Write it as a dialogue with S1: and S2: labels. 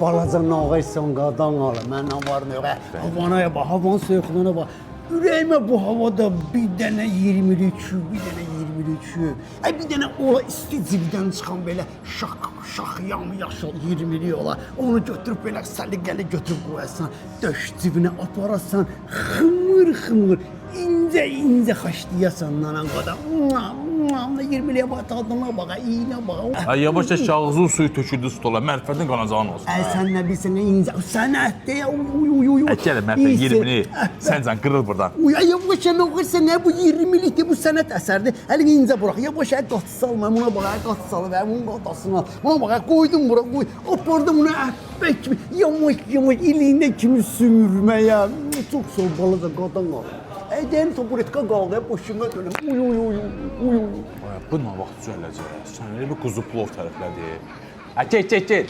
S1: balaca nağaysan qadan alır. Mən nə var nə yox. Havanaya bax, havanın soyuqluğuna bax. Ürəyimə bu havada bir dənə 20'lik çüb, bir dənə 20'lik çüb. Bir dənə ola isti cibdən çıxan belə şaq yaşıl 20'lik ola. Onu götürüb belə səliqəli götürüb qoyasan, döş cibinə aparasan, xımır, incə xaşlayasan nanan qadan. 20'liyə bax, tadına bax, iyinə bax.
S2: Yavaş kağızın suyu töküldü stola. Mərfədin qanacağın olsun.
S1: Sən nə bilsən, incə, sənətdə ya,
S2: Gəlin mərfəd 20'ni. Sən qırıl buradan.
S1: Yavaş nə oxursa nə bu 20'likdir, bu sənət əsərdir. Hələ incə burax, yavaş qatı salma, buna bax, qatı salı və bunun qatasını al. Buna bax, qoydum bura, qoy. Apardım bunu əhbək kimi, yavaş iliyində kimi sümürməyə. Çox sağ balaca qadan al. Dən taburetka qaldı, boşuna dönüm.
S2: Bu nə vaxt düzələcək? Sən elə bir quzu plov tərəflədi. Get.